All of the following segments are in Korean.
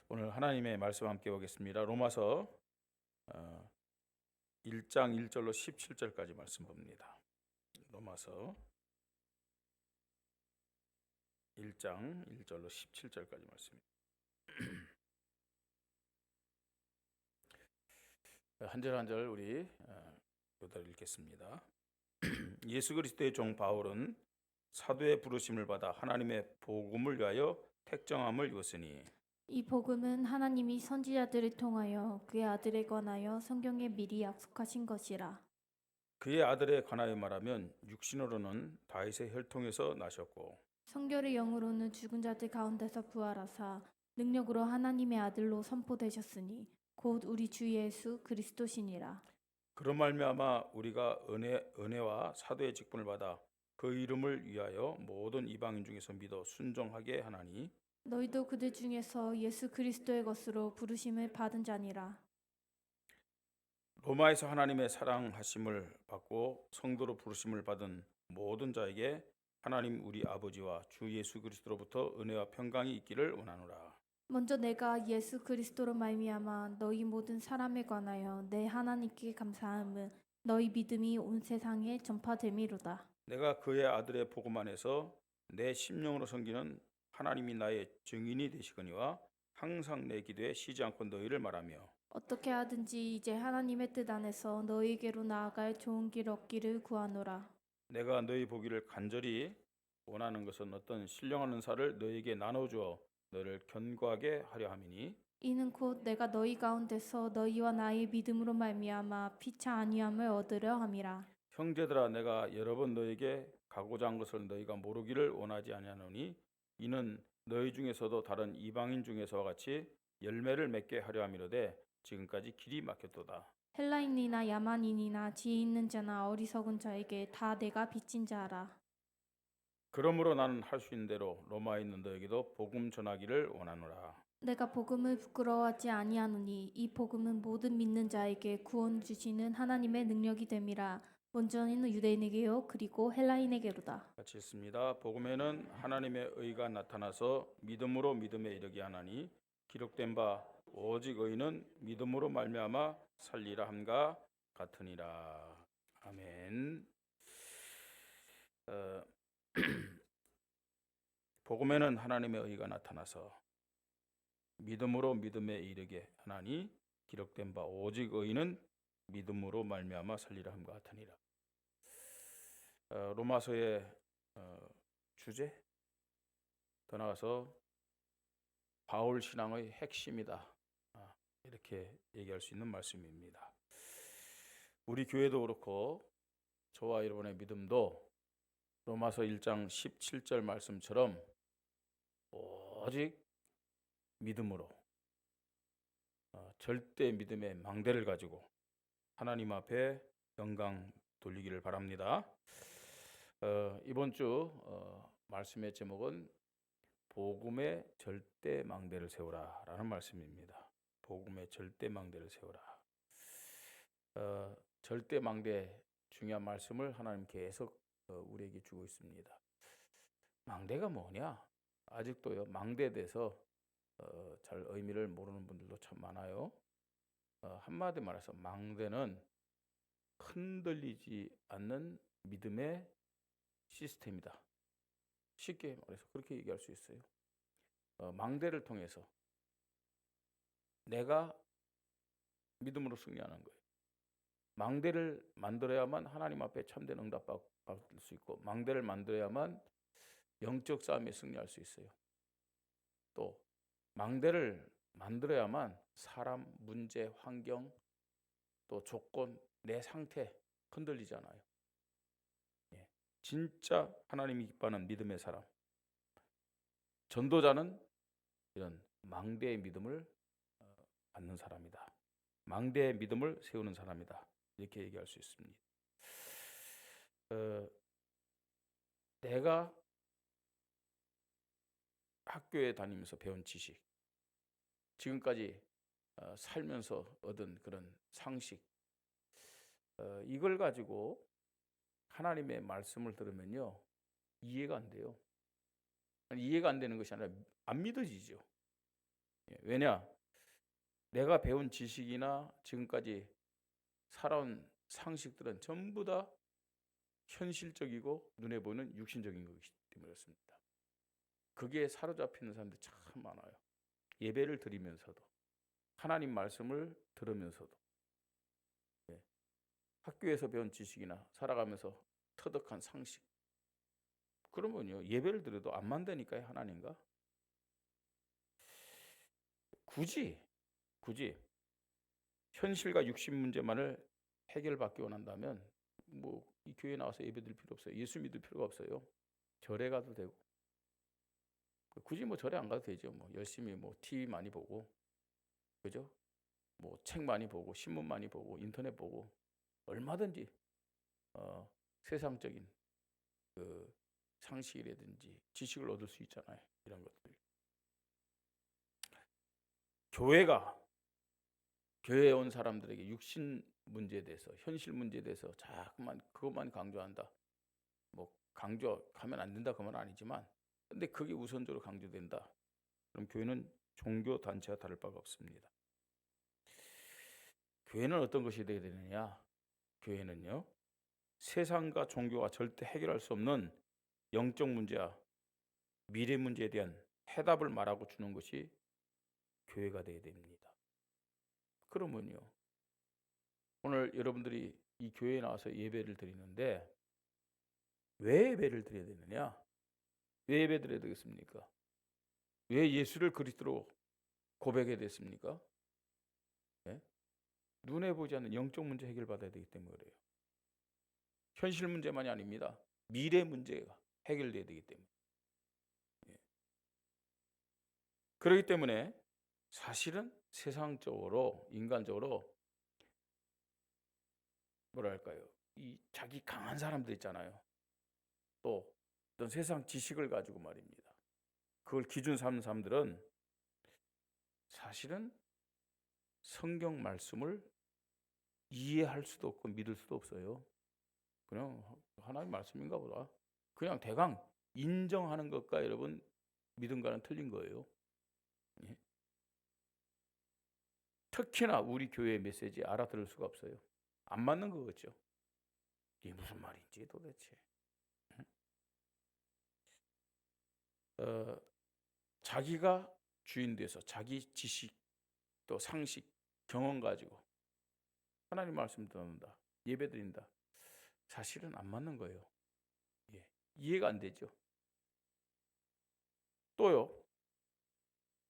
오늘 하나님의 말씀 함께 보겠습니다. 로마서 1장 1절로 17절까지 말씀 봅니다. 로마서 1장 1절로 17절까지 말씀입니다. 한 절 한 절 우리 교대로 읽겠습니다. 예수 그리스도의 종 바울은 사도의 부르심을 받아 하나님의 복음을 위하여 택정함을 입었으니 이 복음은 하나님이 선지자들을 통하여 그의 아들에 관하여 성경에 미리 약속하신 것이라. 그의 아들에 관하여 말하면 육신으로는 다윗의 혈통에서 나셨고 성결의 영으로는 죽은 자들 가운데서 부활하사 능력으로 하나님의 아들로 선포되셨으니 곧 우리 주 예수 그리스도시니라. 그런 말미암아 우리가 은혜와 사도의 직분을 받아 그 이름을 위하여 모든 이방인 중에서 믿어 순종하게 하나니 너희도 그들 중에서 예수 그리스도의 것으로 부르심을 받은 자니라. 로마에서 하나님의 사랑하심을 받고 성도로 부르심을 받은 모든 자에게 하나님 우리 아버지와 주 예수 그리스도로부터 은혜와 평강이 있기를 원하노라. 먼저 내가 예수 그리스도로 말미암아 너희 모든 사람에 관하여 내 하나님께 감사함은 너희 믿음이 온 세상에 전파됨이로다. 내가 그의 아들의 복음 안에서 내 심령으로 섬기는 하나님이 나의 증인이 되시거니와 항상 내 기도에 쉬지 않고 너희를 말하며 어떻게 하든지 이제 하나님의 뜻 안에서 너희에게로 나아갈 좋은 길 얻기를 구하노라. 내가 너희 보기를 간절히 원하는 것은 어떤 신령한 은사를 너희에게 나눠주어 너를 견고하게 하려 함이니 이는 곧 내가 너희 가운데서 너희와 나의 믿음으로 말미암아 피차 아니함을 얻으려 함이라. 형제들아 내가 여러 번 너희에게 가고자 한 것을 너희가 모르기를 원하지 아니하노니 이는 너희 중에서도 다른 이방인 중에서와 같이 열매를 맺게 하려 함이로되 지금까지 길이 막혔도다. 헬라인이나 야만인이나 지혜 있는 자나 어리석은 자에게 다 내가 빚진 자라. 그러므로 나는 할 수 있는 대로 로마에 있는 너에게도 복음 전하기를 원하노라. 내가 복음을 부끄러워하지 아니하노니 이 복음은 모든 믿는 자에게 구원 주시는 하나님의 능력이 됨이라. 먼저는 유대인에게요 그리고 헬라인에게로다. 같이 읽습니다. 복음에는 하나님의 의가 나타나서 믿음으로 믿음에 이르게 하나니 기록된 바 오직 의인은 믿음으로 말미암아 살리라 함과 같으니라. 아멘. 복음에는 하나님의 의가 나타나서 믿음으로 믿음에 이르게 하나니 기록된 바 오직 의인은 믿음으로 말미암아 살리라 함과 같으니라. 로마서의 주제 더 나아가서 바울 신앙의 핵심이다. 이렇게 얘기할 수 있는 말씀입니다. 우리 교회도 그렇고 저와 여러분의 믿음도 로마서 1장 17절 말씀처럼 오직 믿음으로 절대 믿음의 망대를 가지고 하나님 앞에 영광 돌리기를 바랍니다. 이번 주 말씀의 제목은 복음의 절대 망대를 세우라 라는 말씀입니다. 복음의 절대 망대를 세우라. 절대 망대 중요한 말씀을 하나님 계속 우리에게 주고 있습니다. 망대가 뭐냐? 아직도요 망대에 대해서 잘 의미를 모르는 분들도 참 많아요. 한마디 말해서 망대는 흔들리지 않는 믿음의 시스템이다. 쉽게 말해서 그렇게 얘기할 수 있어요. 망대를 통해서 내가 믿음으로 승리하는 거예요. 망대를 만들어야만 하나님 앞에 참된 응답 받을 수 있고 망대를 만들어야만 영적 싸움에 승리할 수 있어요. 또 망대를 만들어야만 사람, 문제, 환경, 또 조건, 내 상태 흔들리잖아요. 진짜 하나님이 기뻐하는 믿음의 사람, 전도자는 이런 망대의 믿음을 갖는 사람이다. 망대의 믿음을 세우는 사람이다. 이렇게 얘기할 수 있습니다. 내가 학교에 다니면서 배운 지식, 지금까지 살면서 얻은 그런 상식, 이걸 가지고 하나님의 말씀을 들으면요 이해가 안 돼요. 이해가 안 되는 것이 아니라 안 믿어지죠. 왜냐? 내가 배운 지식이나 지금까지 살아온 상식들은 전부 다 현실적이고 눈에 보이는 육신적인 것이기 때문에 그렇습니다. 그게 사로잡히는 사람들이 참 많아요. 예배를 드리면서도, 하나님 말씀을 들으면서도, 예, 학교에서 배운 지식이나 살아가면서 터득한 상식, 그러면요 예배를 드려도 안 만다니까요. 하나님과 굳이 현실과 육신 문제만을 해결받기 원한다면 뭐 이 교회 나와서 예배드릴 필요 없어요. 예수 믿을 필요가 없어요. 절에 가도 되고, 굳이 뭐 절에 안 가도 되죠. 뭐 열심히 뭐 TV 많이 보고, 그죠? 뭐 책 많이 보고, 신문 많이 보고, 인터넷 보고, 얼마든지 세상적인 그 상식이라든지 지식을 얻을 수 있잖아요. 이런 것들. 교회에 온 사람들에게 육신 문제에 대해서, 현실 문제에 대해서 자꾸만 그것만 강조한다. 뭐 강조하면 안 된다 그 말은 아니지만, 근데 그게 우선적으로 강조된다. 그럼 교회는 종교 단체와 다를 바가 없습니다. 교회는 어떤 것이 되어야 되느냐? 교회는요, 세상과 종교가 절대 해결할 수 없는 영적 문제와 미래 문제에 대한 해답을 말하고 주는 것이 교회가 되어야 됩니다. 그러면요, 오늘 여러분들이 이 교회에 나와서 예배를 드리는데 왜 예배를 드려야 되느냐? 왜 예배 드려야 되겠습니까? 왜 예수를 그리스도로 고백해야 됐습니까? 네? 눈에 보이지 않는 영적 문제 해결받아야 되기 때문에 그래요. 현실 문제만이 아닙니다. 미래 문제가 해결돼야 되기 때문에. 그렇기 때문에 사실은 세상적으로, 인간적으로 뭐랄까요, 이 자기 강한 사람들 있잖아요. 또 어떤 세상 지식을 가지고 말입니다. 그걸 기준 삼는 사람들은 사실은 성경 말씀을 이해할 수도 없고 믿을 수도 없어요. 그냥 하나님 말씀인가 보다. 그냥 대강 인정하는 것과 여러분 믿음과는 틀린 거예요. 예? 특히나 우리 교회의 메시지 알아들을 수가 없어요. 안 맞는 거겠죠. 이게 무슨 말인지 도대체. 자기가 주인 돼서 자기 지식 또 상식 경험 가지고 하나님 말씀 듣는다, 예배 드린다, 사실은 안 맞는 거예요. 예, 이해가 안 되죠. 또요,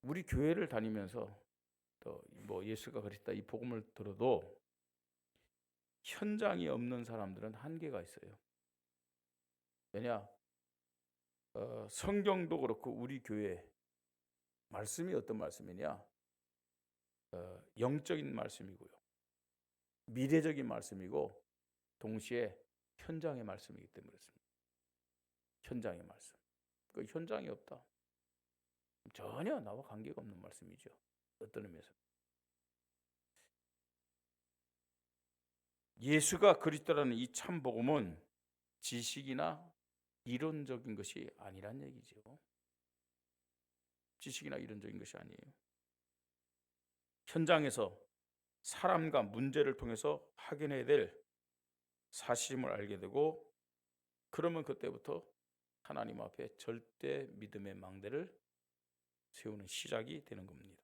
우리 교회를 다니면서 또 뭐 예수가 그리스도다 이 복음을 들어도 현장이 없는 사람들은 한계가 있어요. 왜냐? 성경도 그렇고 우리 교회 말씀이 어떤 말씀이냐? 영적인 말씀이고요, 미래적인 말씀이고, 동시에 현장의 말씀이기 때문에 그렇습니다. 현장의 말씀. 그 현장이 없다. 전혀 나와 관계가 없는 말씀이죠. 어떤 의미에서. 예수가 그리스도라는 이 참 복음은 지식이나 이론적인 것이 아니란 얘기죠. 지식이나 이론적인 것이 아니에요. 현장에서 사람과 문제를 통해서 확인해야 될 사실임을 알게 되고, 그러면 그때부터 하나님 앞에 절대 믿음의 망대를 세우는 시작이 되는 겁니다.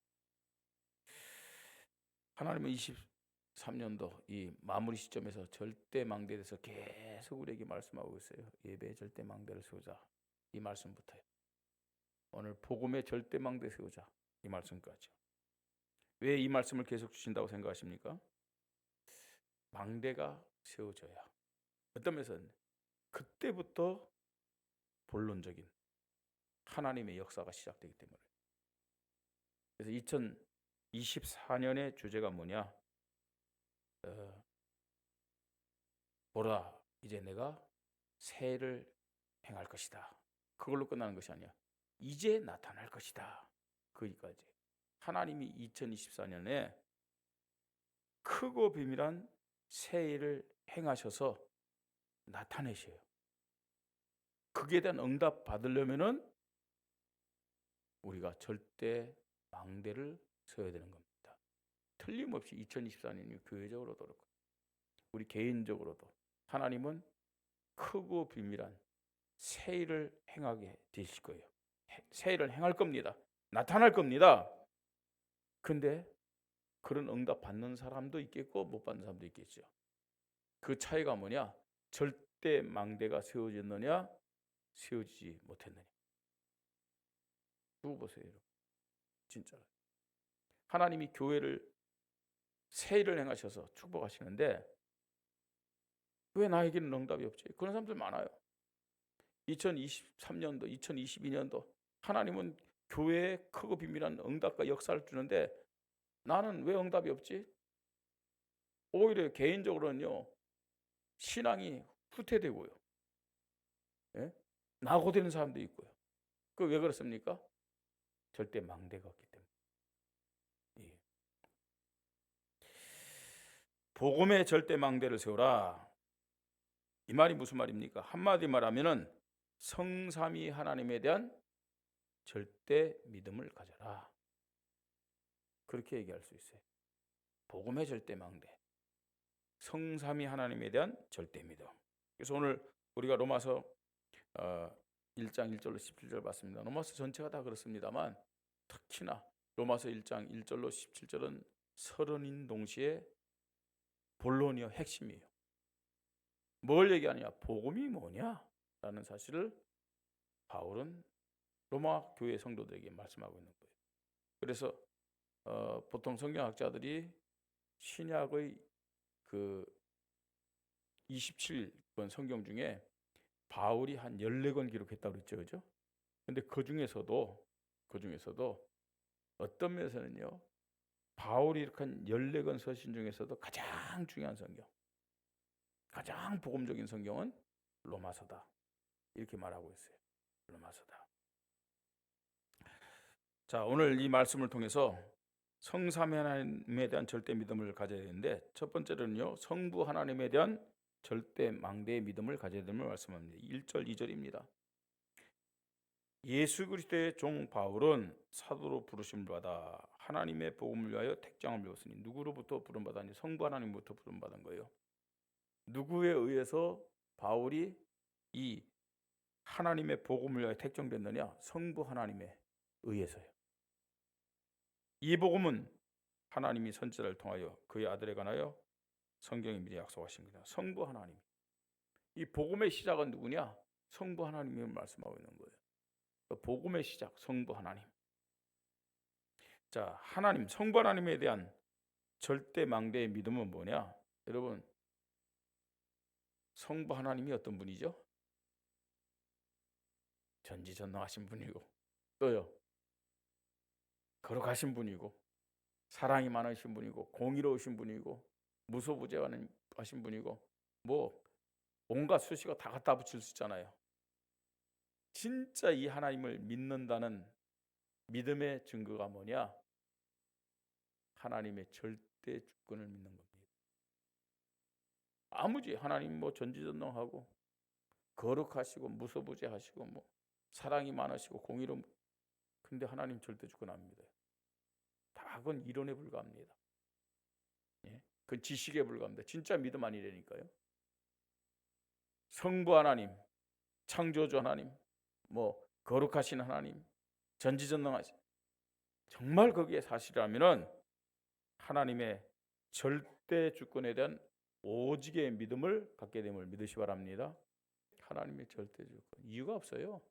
하나님은 23년도 이 마무리 시점에서 절대 망대에 대해서 계속 우리에게 말씀하고 있어요. 예배의 절대 망대를 세우자, 이 말씀부터요. 오늘 복음의 절대 망대 세우자, 이 말씀까지. 왜 이 말씀을 계속 주신다고 생각하십니까? 망대가 세워져야 어떤 면에서는 그때부터 본론적인 하나님의 역사가 시작되기 때문에. 그래서 2024년의 주제가 뭐냐? 보라, 이제 내가 새해를 행할 것이다. 그걸로 끝나는 것이 아니야. 이제 나타날 것이다. 거기까지. 하나님이 2024년에 크고 비밀한 새해를 행하셔서 나타내셔요. 그에 대한 응답 받으려면은 우리가 절대 망대를 세워야 되는 겁니다. 틀림없이 2024년이 교회적으로도 그렇고 우리 개인적으로도 하나님은 크고 비밀한 새 일을 행하게 되실 거예요. 새 일을 행할 겁니다. 나타날 겁니다. 근데 그런 응답 받는 사람도 있겠고 못 받는 사람도 있겠죠. 그 차이가 뭐냐? 절대 망대가 세워졌느냐 세워지지 못했느냐. 두고 보세요. 진짜로. 하나님이 교회를 새 일을 행하셔서 축복하시는데 왜 나에게는 응답이 없지? 그런 사람들 많아요. 2023년도, 2022년도 하나님은 교회에 크고 비밀한 응답과 역사를 주는데 나는 왜 응답이 없지? 오히려 개인적으로는요. 신앙이 후퇴되고요. 예? 낙오되는 사람도 있고요. 그 왜 그렇습니까? 절대 망대가 없기 때문에. 예. 복음의 절대 망대를 세우라. 이 말이 무슨 말입니까? 한마디 말하면은 성삼위 하나님에 대한 절대 믿음을 가져라. 그렇게 얘기할 수 있어요. 복음의 절대 망대. 성삼위 하나님에 대한 절대 믿음. 그래서 오늘 우리가 로마서 1장 1절로 17절 봤습니다. 로마서 전체가 다 그렇습니다만 특히나 로마서 1장 1절로 17절은 서론인 동시에 본론이요 핵심이에요. 뭘 얘기하느냐? 복음이 뭐냐라는 사실을 바울은 로마 교회 성도들에게 말씀하고 있는 거예요. 그래서 보통 성경학자들이 신약의 그 27권 성경 중에 바울이 한 14권 기록했다고 그랬죠. 그죠? 근데 그 중에서도 어떤 면에서는요. 바울이 이렇게 한 14권 서신 중에서도 가장 중요한 성경, 가장 복음적인 성경은 로마서다. 이렇게 말하고 있어요. 로마서다. 자, 오늘 이 말씀을 통해서 성삼위 하나님에 대한 절대 믿음을 가져야 되는데 첫 번째로는요. 성부 하나님에 대한 절대 망대의 믿음을 가져야 됨을 말씀합니다. 1절 2절입니다. 예수 그리스도의 종 바울은 사도로 부르심을 받아 하나님의 복음을 위하여 택장을 배웠으니 누구로부터 부름받았니? 성부 하나님부터 부름받은 거예요. 누구에 의해서 바울이 이 하나님의 복음을 위하여 택정됐느냐? 성부 하나님에 의해서요. 이 복음은 하나님이 선지자를 통하여 그의 아들에 관하여 성경에 미리 약속하신 겁니다. 성부 하나님. 이 복음의 시작은 누구냐? 성부 하나님을 말씀하고 있는 거예요. 복음의 시작, 성부 하나님. 자, 하나님, 성부 하나님에 대한 절대 망대의 믿음은 뭐냐? 여러분, 성부 하나님이 어떤 분이죠? 전지전능하신 분이고 또요 거룩하신 분이고 사랑이 많으신 분이고 공의로우신 분이고 무소부재하신 분이고 뭐 온갖 수식어 다 갖다 붙일 수 있잖아요. 진짜 이 하나님을 믿는다는 믿음의 증거가 뭐냐? 하나님의 절대 주권을 믿는 겁니다. 아무지 하나님 뭐 전지전능하고 거룩하시고 무소부재하시고 뭐 사랑이 많으시고 공의로운 근데 하나님 절대 주권 안 믿어요. 다 그건 이론에 불과합니다. 예? 그건 지식에 불과합니다. 진짜 믿음 아니라니까요. 성부 하나님, 창조주 하나님, 뭐 거룩하신 하나님, 전지전능하신 정말 거기에 사실이라면은 하나님의 절대 주권에 대한 오직의 믿음을 갖게 됨을 믿으시 바랍니다. 하나님의 절대 주권 이유가 없어요.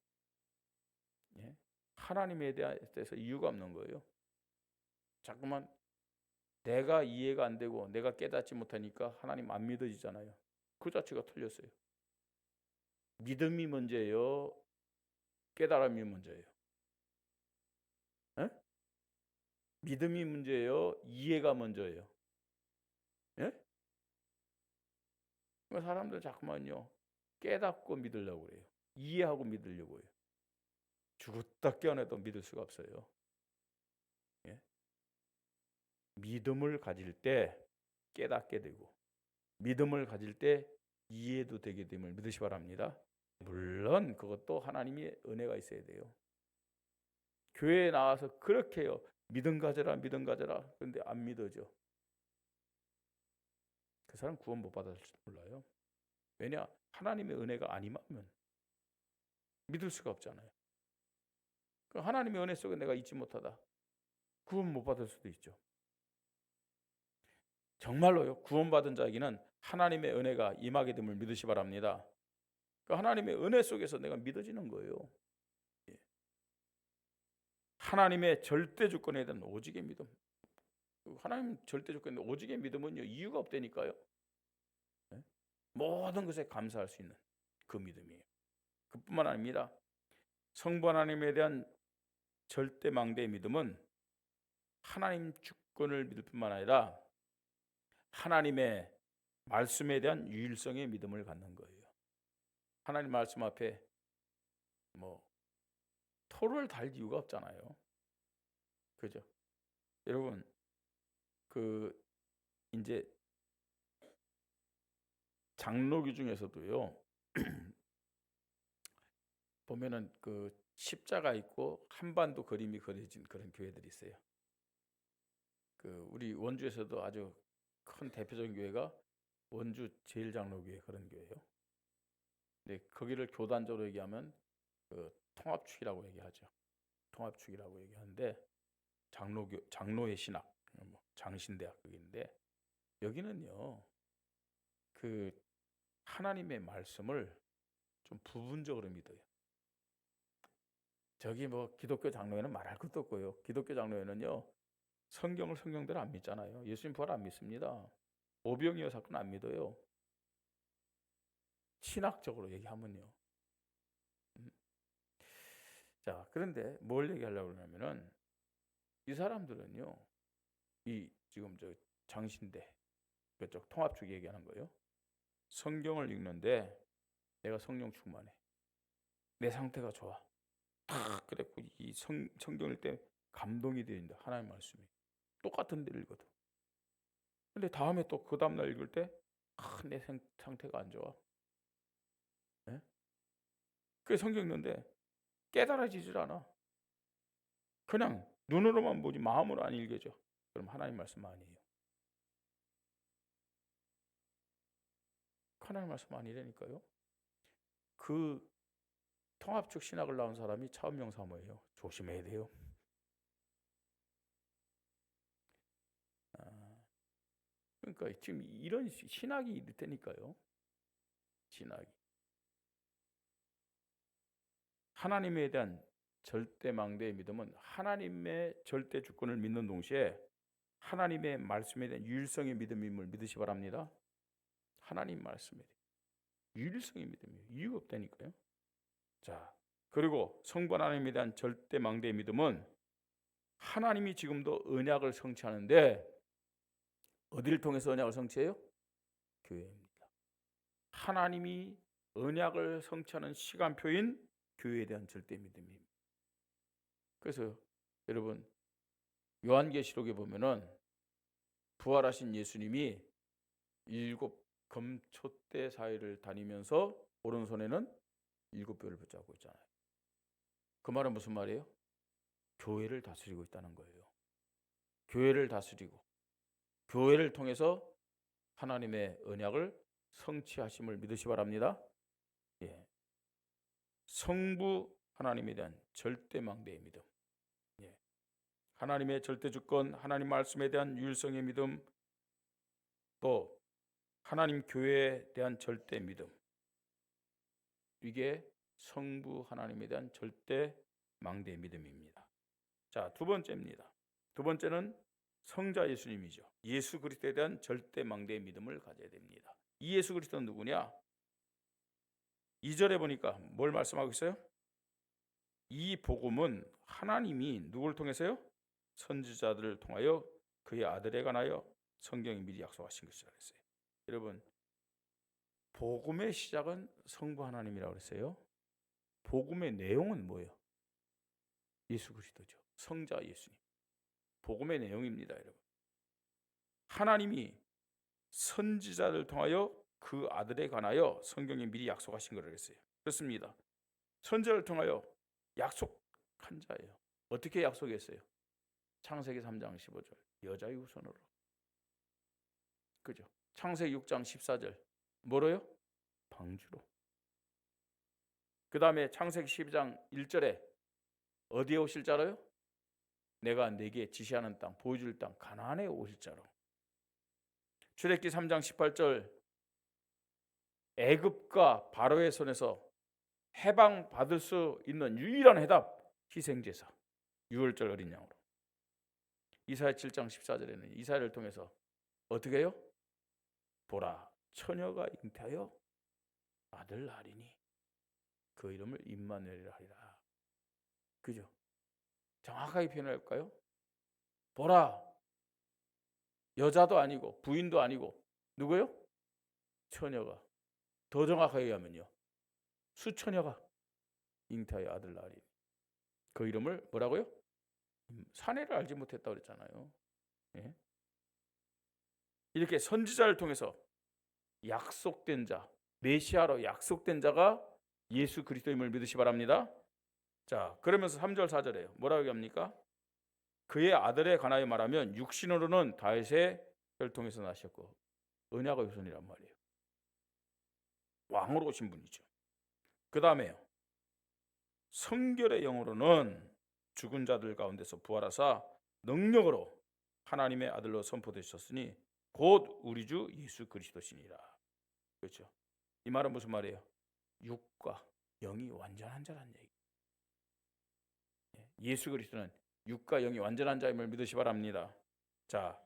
예? 하나님에 대해서 이유가 없는 거예요. 자꾸만 내가 이해가 안 되고 내가 깨닫지 못하니까 하나님 안 믿어지잖아요. 그 자체가 틀렸어요. 믿음이 문제예요? 깨달음이 문제예요? 에? 믿음이 문제예요? 이해가 먼저예요? 예? 사람들 자꾸만요 깨닫고 믿으려고 그래요. 이해하고 믿으려고 해요. 죽었다 깨어나도 믿을 수가 없어요. 예? 믿음을 가질 때 깨닫게 되고 믿음을 가질 때 이해도 되게 됨을 믿으시 바랍니다. 물론 그것도 하나님의 은혜가 있어야 돼요. 교회에 나와서 그렇게 믿음 가져라, 믿음 가져라. 그런데 안 믿어져. 그 사람 구원 못 받았을지 몰라요. 왜냐? 하나님의 은혜가 안 임하면 믿을 수가 없잖아요. 하나님의 은혜 속에 내가 있지 못하다. 구원 못 받을 수도 있죠. 정말로요. 구원받은 자에게는 하나님의 은혜가 임하게 됨을 믿으시 바랍니다. 그 하나님의 은혜 속에서 내가 믿어지는 거예요. 예. 하나님의 절대 주권에 대한 오직의 믿음. 하나님 절대 주권에 대한 오직의 믿음은요, 이유가 없다니까요. 예? 모든 것에 감사할 수 있는 그 믿음이에요. 그뿐만 아닙니다. 성부 하나님에 대한 절대 망대의 믿음은 하나님 주권을 믿을 뿐만 아니라 하나님의 말씀에 대한 유일성의 믿음을 갖는 거예요. 하나님 말씀 앞에 토를 달 이유가 없잖아요. 그죠? 여러분, 이제 장로교 중에서도요, 보면은 십자가 있고 한반도 그림이 그려진 그런 교회들이 있어요. 우리 원주에서도 아주 큰 대표적인 교회가 원주 제일장로교회 그런 교회예요. 근데 거기를 교단적으로 얘기하면 통합축이라고 얘기하죠. 통합축이라고 얘기하는데 장로의 신학, 장신대학 거기인데 여기는요, 하나님의 말씀을 좀 부분적으로 믿어요. 저기 기독교 장로회는 말할 것도 없고요. 기독교 장로회는요, 성경을 성경대로 안 믿잖아요. 예수님 부활 안 믿습니다. 오병이어 사건 안 믿어요. 신학적으로 얘기하면요. 자, 그런데 뭘 얘기하려고 그러냐면은 이 사람들은요, 지금 장신대 그쪽 통합축 얘기하는 거예요. 성경을 읽는데 내가 성령 충만해. 내 상태가 좋아. 그랬고 이 성경을 때 감동이 되는다. 하나님 말씀이 똑같은 데를 읽어도. 근데 다음에 또 그 다음날 읽을 때 내 상태가 안 좋아. 네? 그 성경 읽는데 깨달아지질 않아. 그냥 눈으로만 보지 마음으로 안 읽어져. 그럼 하나님 말씀 아니에요. 하나님 말씀 아니라니까요. 그 통합축 신학을 나온 사람이 차은명 사모예요. 조심해야 돼요. 그러니까 지금 이런 신학이 있다니까요. 신학이. 하나님에 대한 절대 망대의 믿음은 하나님의 절대 주권을 믿는 동시에 하나님의 말씀에 대한 유일성의 믿음임을 믿으시 바랍니다. 하나님 말씀에 대한 유일성의 믿음이에요. 이유가 없다니까요. 자, 그리고 성부 하나님에 대한 절대 망대의 믿음은 하나님이 지금도 언약을 성취하는데 어디를 통해서 언약을 성취해요? 교회입니다. 하나님이 언약을 성취하는 시간표인 교회에 대한 절대 믿음입니다. 그래서 여러분, 요한계시록에 보면은 부활하신 예수님이 7 금초대 사이를 다니면서 오른손에는 7뼈를 붙잡고 있잖아요. 그 말은 무슨 말이에요? 교회를 다스리고 있다는 거예요. 교회를 다스리고 교회를 통해서 하나님의 언약을 성취하심을 믿으시 바랍니다. 예. 성부 하나님에 대한 절대 망대의 믿음. 예. 하나님의 절대 주권, 하나님 말씀에 대한 유일성의 믿음, 또 하나님 교회에 대한 절대 믿음. 이게 성부 하나님에 대한 절대 망대의 믿음입니다. 자, 두 번째입니다. 두 번째는 성자 예수님이죠. 예수 그리스도에 대한 절대 망대의 믿음을 가져야 됩니다. 이 예수 그리스도는 누구냐? 2절에 보니까 뭘 말씀하고 있어요? 이 복음은 하나님이 누구를 통해서요? 선지자들을 통하여 그의 아들에 관하여 성경이 미리 약속하신 것이라고 했어요. 여러분, 복음의 시작은 성부 하나님이라고 그랬어요. 복음의 내용은 뭐예요? 예수 그리스도죠. 성자 예수님. 복음의 내용입니다, 여러분. 하나님이 선지자를 통하여 그 아들에 관하여 성경에 미리 약속하신 거라고 했어요. 그렇습니다. 선지자를 통하여 약속한 자예요. 어떻게 약속했어요? 창세기 3장 15절 여자의 후손으로. 그죠? 창세기 6장 14절 뭐로요? 방주로. 그 다음에 창세기 12장 1절에 어디에 오실 자로요? 내가 네게 지시하는 땅, 보여줄 땅 가나안에 오실 자로. 출애굽기 3장 18절 애굽과 바로의 손에서 해방받을 수 있는 유일한 해답 희생제사 유월절 어린 양으로. 이사야 7장 14절에는 이사야를 통해서 어떻게 해요? 보라 처녀가 잉태하여 아들 낳으리니 그 이름을 임마누엘이라 하리라. 그죠? 정확하게 표현할까요? 보라 여자도 아니고 부인도 아니고 누구요? 처녀가. 더 정확하게 하면요 수처녀가 잉태하여 아들 낳으리니 그 이름을 뭐라고요? 사내를 알지 못했다고 그랬잖아요. 예? 이렇게 선지자를 통해서 약속된 자, 메시아로 약속된 자가 예수 그리스도임을 믿으시 바랍니다. 자, 그러면서 3절 4절에요. 뭐라고 얘기합니까? 그의 아들에 관하여 말하면 육신으로는 다윗의 혈통에서 나셨고 언약의 후손이란 말이에요. 왕으로 오신 분이죠. 그 다음에요. 성결의 영으로는 죽은 자들 가운데서 부활하사 능력으로 하나님의 아들로 선포되셨으니 곧 우리 주 예수 그리스도시니라. 그렇죠? 이 말은 무슨 말이에요? 육과 영이 완전한 자라는 얘기. 예수 그리스도는 육과 영이 완전한 자임을 믿으시 바랍니다. 자,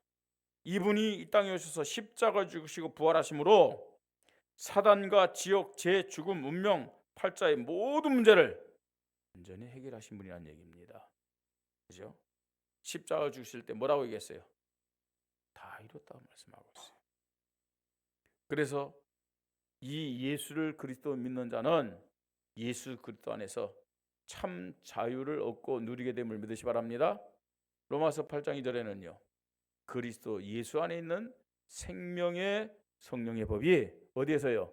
이분이 이 땅에 오셔서 십자가 죽으시고 부활하심으로 사단과 지옥, 죄, 죽음, 운명, 팔자의 모든 문제를 완전히 해결하신 분이라는 얘기입니다. 그죠? 십자가 죽으실 때 뭐라고 얘기했어요? 다 이뤘다고 말씀하고 있어요. 그래서 이 예수를 그리스도 믿는 자는 예수 그리스도 안에서 참 자유를 얻고 누리게 됨을 믿으시 바랍니다. 로마서 8장 2절에는요. 그리스도 예수 안에 있는 생명의 성령의 법이 어디에서요?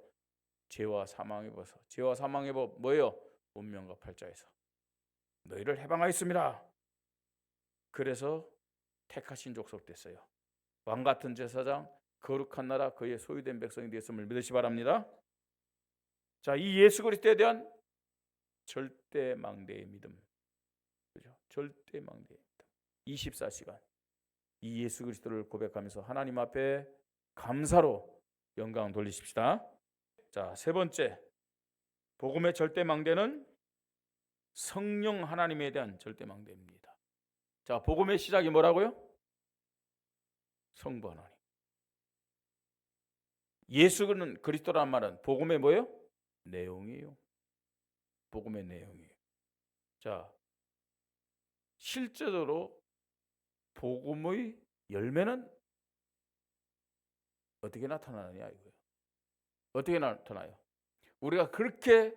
죄와 사망의 법에서. 죄와 사망의 법 뭐예요? 운명과 팔자에서 너희를 해방하였습니다. 그래서 택하신 족속 됐어요. 왕같은 제사장, 거룩한 나라, 그의 소유된 백성이 되었음을 믿으시 바랍니다. 자, 이 예수 그리스도에 대한 절대 망대의 믿음, 그죠? 절대 망대의 믿음. 24시간 이 예수 그리스도를 고백하면서 하나님 앞에 감사로 영광 돌리십시다. 자, 세 번째 복음의 절대 망대는 성령 하나님에 대한 절대 망대입니다. 자, 복음의 시작이 뭐라고요? 성부 하나님. 예수는 그리스도란 말은 복음의 뭐예요? 내용이에요. 복음의 내용이에요. 자, 실제로 복음의 열매는 어떻게 나타나느냐 이거예요. 어떻게 나타나요? 우리가 그렇게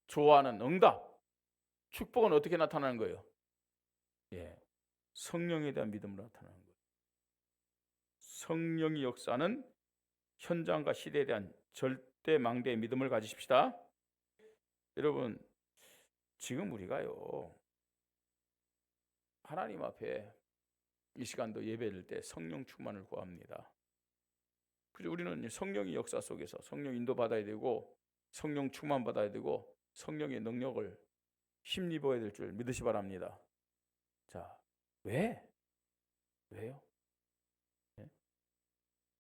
좋아하는 응답, 축복은 어떻게 나타나는 거예요? 예, 성령에 대한 믿음으로 나타나는 거예요. 성령이 역사하는 현장과 시대에 대한 절대 망대의 믿음을 가지십시다. 여러분, 지금 우리가요 하나님 앞에 이 시간도 예배드릴 때 성령 충만을 구합니다. 그래서 우리는 성령의 역사 속에서 성령 인도 받아야 되고 성령 충만 받아야 되고 성령의 능력을 힘입어야 될 줄 믿으시 바랍니다. 자, 왜요? 네?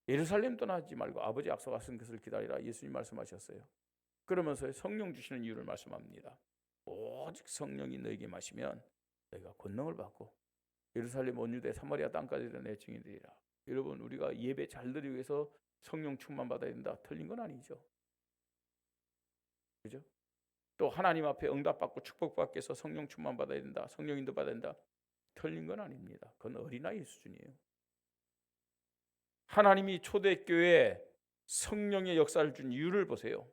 예루살렘 떠나지 말고 아버지 약속하신 것을 기다리라 예수님 말씀하셨어요. 그러면서 성령 주시는 이유를 말씀합니다. 오직 성령이 너에게 마시면 너희가 권능을 받고 예루살렘 온 유대 사마리아 땅까지 내 증인되리라. 여러분, 우리가 예배 잘 드리기 위해서 성령 충만 받아야 된다. 틀린 건 아니죠. 그죠? 또 하나님 앞에 응답받고 축복받기 위해서 성령 충만 받아야 된다. 성령 인도 받아야 된다. 틀린 건 아닙니다. 그건 어린아이 수준이에요. 하나님이 초대교회에 성령의 역사를 준 이유를 보세요.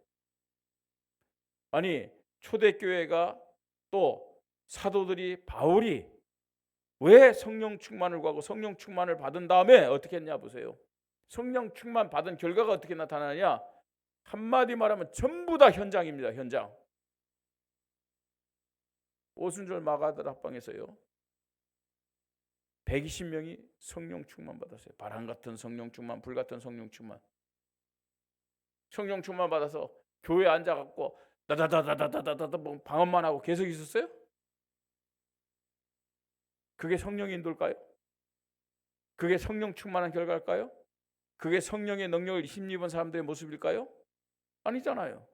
아니, 초대교회가 또 사도들이 바울이 왜 성령 충만을 구하고 성령 충만을 받은 다음에 어떻게 했냐 보세요. 성령 충만 받은 결과가 어떻게 나타나느냐? 한마디 말하면 전부 다 현장입니다. 현장. 오순절 마가들 합방에서요. 120명이 성령 충만 받았어요. 바람 같은 성령 충만, 불 같은 성령 충만. 성령 충만 받아서 교회에 앉아갖고 다다다다다다다다 뭐 방언만 하고 계속 있었어요? 그게 성령의 인도일까요? 그게 성령 충만한 결과일까요? 그게 성령의 능력을 힘입은 사람들의 모습일까요? 아니잖아요.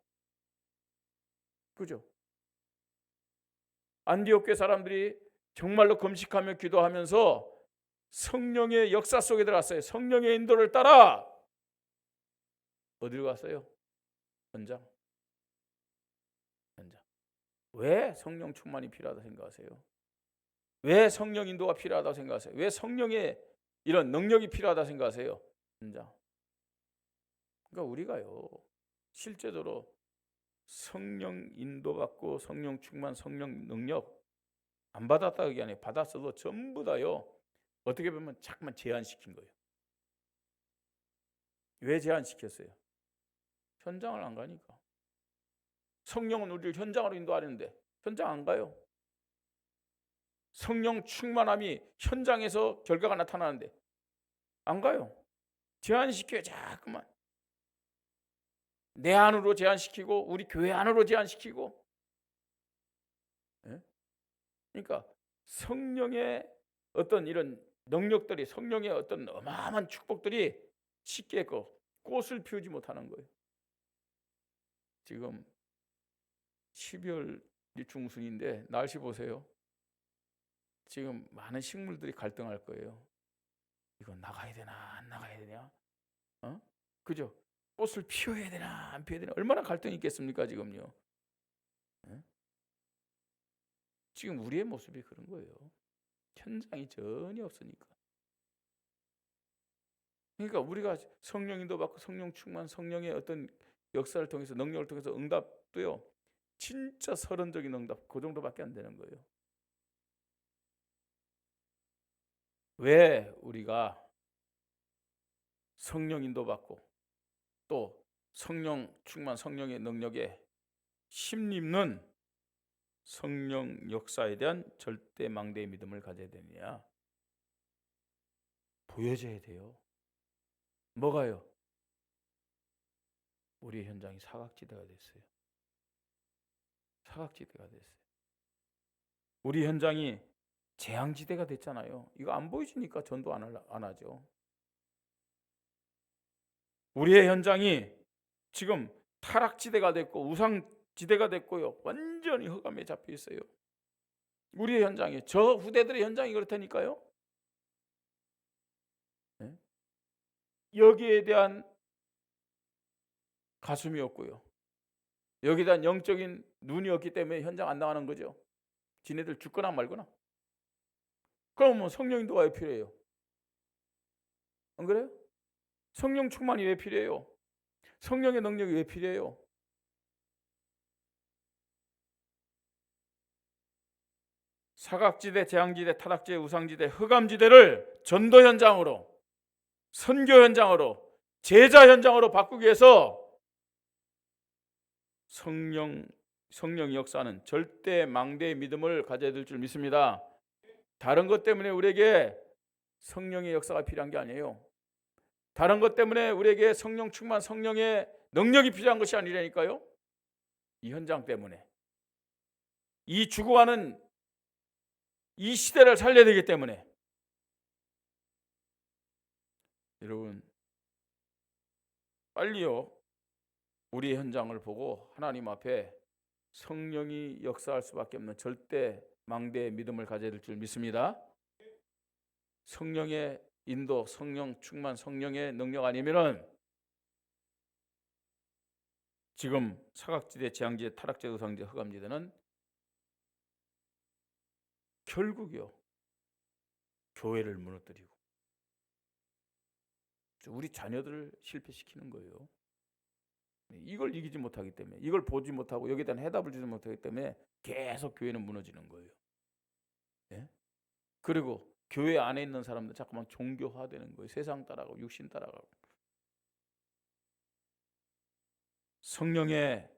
그죠? 안디옥 교회 사람들이 정말로 금식하며 기도하면서 성령의 역사 속에 들어갔어요. 성령의 인도를 따라 어디로 갔어요? 현장. 왜 성령 충만이 필요하다 생각하세요? 왜 성령 인도가 필요하다고 생각하세요? 왜 성령의 이런 능력이 필요하다 생각하세요? 현장. 그러니까 우리가요 실제적으로 성령 인도받고 성령 충만, 성령 능력 안 받았다 그게 아니에요. 받았어도 전부 다요 어떻게 보면 자꾸만 제한시킨 거예요. 왜 제한시켰어요? 현장을 안 가니까. 성령은 우리를 현장으로 인도하는데 현장 안 가요. 성령 충만함이 현장에서 결과가 나타나는데 안 가요. 제한시켜요. 자꾸만 내 안으로 제한시키고 우리 교회 안으로 제한시키고. 예? 그러니까 성령의 어떤 이런 능력들이, 성령의 어떤 어마어마한 축복들이 쉽게 꽃을 피우지 못하는 거예요. 지금 12월 중순인데 날씨 보세요. 지금 많은 식물들이 갈등할 거예요. 이거 나가야 되나 안 나가야 되냐? 그죠? 꽃을 피워야 되나 안 피워야 되나? 얼마나 갈등이 있겠습니까 지금요? 지금 우리의 모습이 그런 거예요. 현장이 전혀 없으니까. 그러니까 우리가 성령 인도 받고 성령 충만, 성령의 어떤 역사를 통해서 능력을 통해서 응답도요 진짜 서론적인 응답 그 정도밖에 안 되는 거예요. 왜 우리가 성령 인도받고 또 성령 충만, 성령의 능력에 힘입는 성령 역사에 대한 절대 망대의 믿음을 가져야 되느냐? 보여줘야 돼요. 뭐가요? 우리 현장이 사각지대가 됐어요. 사각지대가 됐어요. 우리 현장이 재앙지대가 됐잖아요. 이거 안 보여주니까 전도 안 하죠. 우리의 현장이 지금 타락지대가 됐고 우상지대가 됐고요. 완전히 흑암에 잡혀 있어요. 우리의 현장이, 저 후대들의 현장이 그렇다니까요. 네? 여기에 대한 가슴이 없고요. 여기에 대한 영적인 눈이 없기 때문에 현장 안 나가는 거죠. 지네들 죽거나 말거나. 그럼 성령 인도가 왜 필요해요? 안 그래요? 성령 충만이 왜 필요해요? 성령의 능력이 왜 필요해요? 사각지대, 재앙지대, 타락지대, 우상지대, 흑암지대를 전도 현장으로, 선교 현장으로, 제자 현장으로 바꾸기 위해서 성령 역사는 절대 망대의 믿음을 가져야 될 줄 믿습니다. 다른 것 때문에 우리에게 성령의 역사가 필요한 게 아니에요. 다른 것 때문에 우리에게 성령 충만, 성령의 능력이 필요한 것이 아니라니까요. 이 현장 때문에, 이 죽어가는 이 시대를 살려야 되기 때문에. 여러분 빨리요 우리 현장을 보고 하나님 앞에 성령이 역사할 수밖에 없는 절대 망대의 믿음을 가져야 될 줄 믿습니다. 성령의 인도, 성령 충만, 성령의 능력 아니면은 지금 사각지대, 재앙지대, 타락지대, 우상지대, 흑암지대는 결국이요 교회를 무너뜨리고 우리 자녀들을 실패시키는 거예요. 이걸 이기지 못하기 때문에, 이걸 보지 못하고 여기에 대한 해답을 주지 못하기 때문에 계속 교회는 무너지는 거예요. 예? 그리고 교회 안에 있는 사람들 자꾸만 종교화되는 거예요. 세상 따라가고 육신 따라가고. 성령의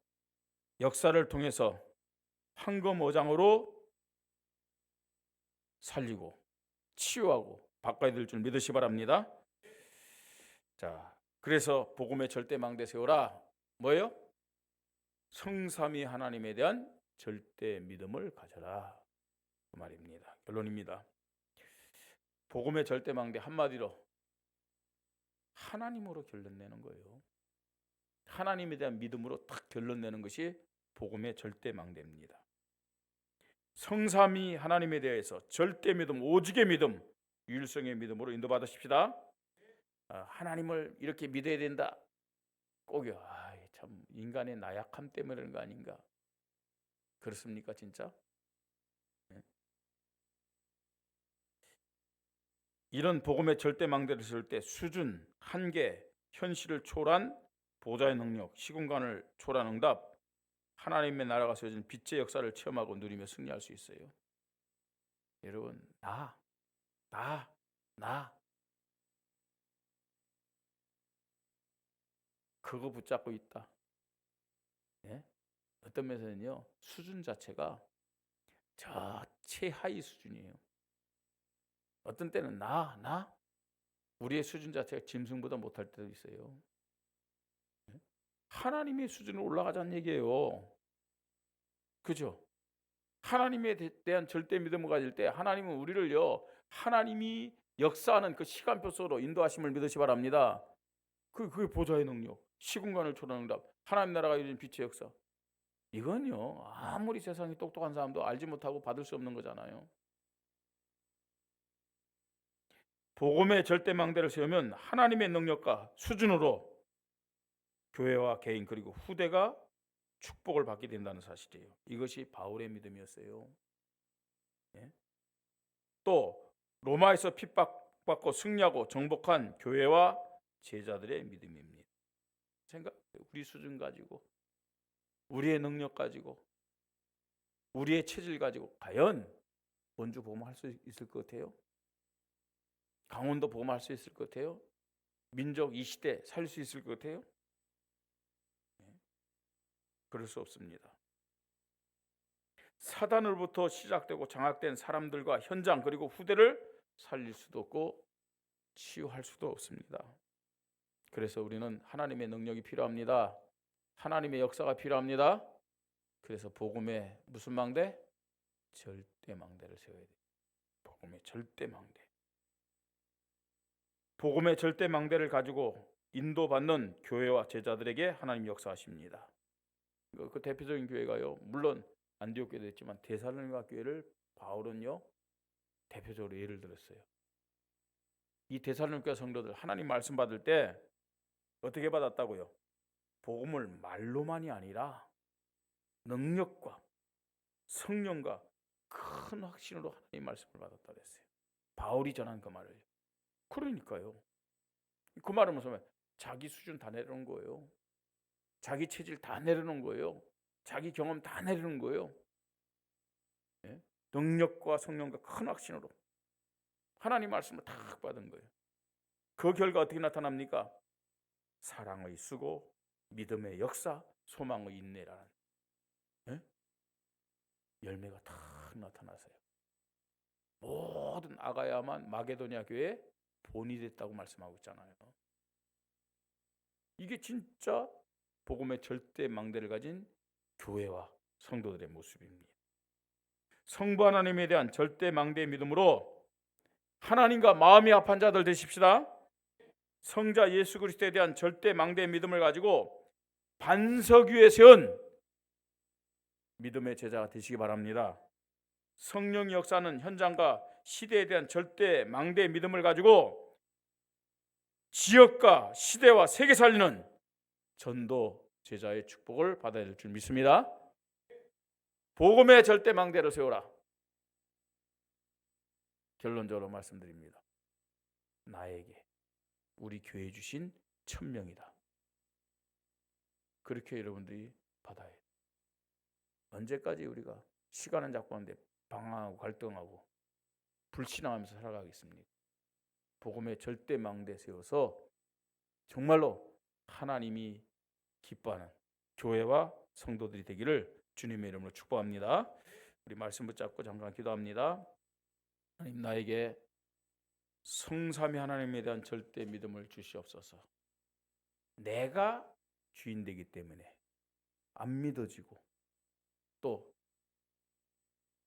역사를 통해서 황금 어장으로 살리고 치유하고 바꿔야 될 줄 믿으시 바랍니다. 자, 그래서 복음의 절대 망대 세우라. 뭐예요? 성삼위 하나님에 대한 절대 믿음을 가져라, 그 말입니다. 결론입니다. 복음의 절대 망대 한마디로 하나님으로 결론 내는 거예요. 하나님에 대한 믿음으로 딱 결론 내는 것이 복음의 절대 망대입니다. 성삼위 하나님에 대해서 절대 믿음, 오직의 믿음, 유일성의 믿음으로 인도받으십시다. 하나님을 이렇게 믿어야 된다. 꼭요. 참 인간의 나약함 때문에 그런 거 아닌가? 그렇습니까, 진짜? 네. 이런 복음의 절대 망대를 쓸 때 수준, 한계, 현실을 초월한 보좌의 능력, 시공간을 초월한 응답, 하나님의 나라가 세워진 빛의 역사를 체험하고 누리며 승리할 수 있어요. 여러분, 나 그거 붙잡고 있다. 예? 어떤 면에서는요, 수준 자체가 저 최하위 수준이에요. 어떤 때는 우리의 수준 자체가 짐승보다 못할 때도 있어요. 예? 하나님의 수준으로 올라가자는 얘기예요. 그죠? 하나님에 대한 절대 믿음을 가질 때 하나님은 우리를요, 하나님이 역사하는 그 시간표 속으로 인도하심을 믿으시 바랍니다. 그게 보좌의 능력, 시공간을 초월하는 응답, 하나님 나라가 이루어진 빛의 역사. 이건요, 아무리 세상이 똑똑한 사람도 알지 못하고 받을 수 없는 거잖아요. 복음의 절대 망대를 세우면 하나님의 능력과 수준으로 교회와 개인 그리고 후대가 축복을 받게 된다는 사실이에요. 이것이 바울의 믿음이었어요. 예? 또 로마에서 핍박받고 승리하고 정복한 교회와 제자들의 믿음입니다. 우리 수준 가지고, 우리의 능력 가지고, 우리의 체질 가지고 과연 원주 복음할 수 있을 것 같아요? 강원도 복음할 수 있을 것 같아요? 민족 이 시대 살릴 수 있을 것 같아요? 그럴 수 없습니다. 사단으로부터 시작되고 장악된 사람들과 현장 그리고 후대를 살릴 수도 없고 치유할 수도 없습니다. 그래서 우리는 하나님의 능력이 필요합니다. 하나님의 역사가 필요합니다. 그래서 복음의 무슨 망대? 절대 망대를 세워야 돼요. 복음의 절대 망대. 복음의 절대 망대를 가지고 인도받는 교회와 제자들에게 하나님 역사하십니다. 그 대표적인 교회가요, 물론 안디옥 교회도 있지만 데살로니가 교회를 바울은요 대표적으로 예를 들었어요. 이 데살로니가 성도들 하나님 말씀 받을 때 어떻게 받았다고요? 복음을 말로만이 아니라 능력과 성령과 큰 확신으로 하나님 말씀을 받았다 그랬어요. 바울이 전한 그 말을. 그러니까요, 그 말은 무슨 말? 자기 수준 다 내려놓은 거예요. 자기 체질 다 내려놓은 거예요. 자기 경험 다 내려놓은 거예요. 예? 능력과 성령과 큰 확신으로 하나님 말씀을 다 받은 거예요. 그 결과 어떻게 나타납니까? 사랑의 수고, 믿음의 역사, 소망의 인내라는 열매가 다 나타나서요. 모든 아가야만 마게도냐 교회의 본이 됐다고 말씀하고 있잖아요. 이게 진짜 복음의 절대 망대를 가진 교회와 성도들의 모습입니다. 성부 하나님에 대한 절대 망대의 믿음으로 하나님과 마음이 합한 자들 되십시다. 성자 예수 그리스도에 대한 절대 망대의 믿음을 가지고 반석 위에 세운 믿음의 제자가 되시기 바랍니다. 성령의 역사는 현장과 시대에 대한 절대 망대의 믿음을 가지고 지역과 시대와 세계 살리는 전도 제자의 축복을 받아야 될 줄 믿습니다. 복음의 절대 망대를 세우라. 결론적으로 말씀드립니다. 나에게 우리 교회 주신 천명이다. 그렇게 여러분들이 받아야 해요. 언제까지 우리가 시간은 잡고 하는데 방황하고 갈등하고 불신앙하면서 살아가겠습니까? 복음의 절대 망대 세워서 정말로 하나님이 기뻐하는 교회와 성도들이 되기를 주님의 이름으로 축복합니다. 우리 말씀 붙잡고 잠깐 기도합니다. 하나님, 나에게 성삼위 하나님에 대한 절대 믿음을 주시옵소서. 내가 주인 되기 때문에 안 믿어지고 또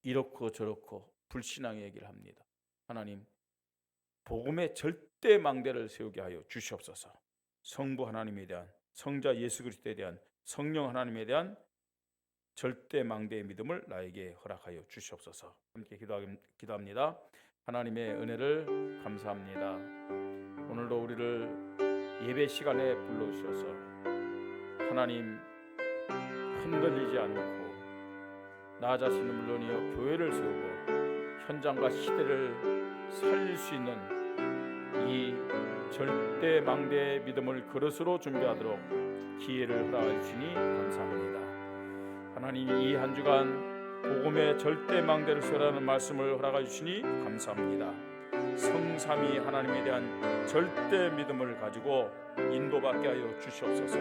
이렇고 저렇고 불신앙의 얘기를 합니다. 하나님, 복음의 절대 망대를 세우게 하여 주시옵소서. 성부 하나님에 대한, 성자 예수 그리스도에 대한, 성령 하나님에 대한 절대 망대의 믿음을 나에게 허락하여 주시옵소서. 함께 기도합니다. 하나님의 은혜를 감사합니다. 오늘도 우리를 예배 시간에 불러주셔서 하나님 흔들리지 않고 나 자신은 물론이요 교회를 세우고 현장과 시대를 살릴 수 있는 이 절대 망대의 믿음을 그릇으로 준비하도록 기회를 허락해 주시니 감사합니다. 하나님, 이 한 주간 복음의 절대 망대를 세우라는 말씀을 허락해 주시니 감사합니다. 성삼위 하나님에 대한 절대 믿음을 가지고 인도받게 하여 주시옵소서.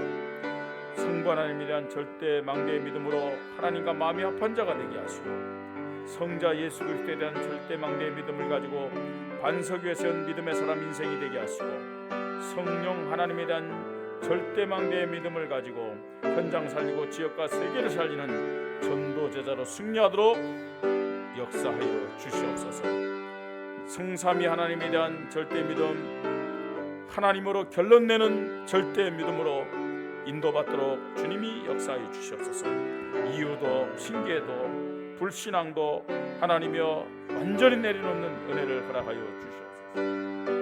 성부 하나님에 대한 절대 망대의 믿음으로 하나님과 마음이 합한 자가 되게 하시고, 성자 예수 그리스도에 대한 절대 망대의 믿음을 가지고 반석 위에 세운 믿음의 사람 인생이 되게 하시고, 성령 하나님에 대한 절대 망대의 믿음을 가지고 현장 살리고 지역과 세계를 살리는 전도 제자로 승리하도록 역사하여 주시옵소서. 성삼위 하나님에 대한 절대 믿음, 하나님으로 결론 내는 절대 믿음으로 인도받도록 주님이 역사해 주시옵소서. 이유도 핑계도 불신앙도 하나님이여 완전히 내려놓는 은혜를 허락하여 주시옵소서.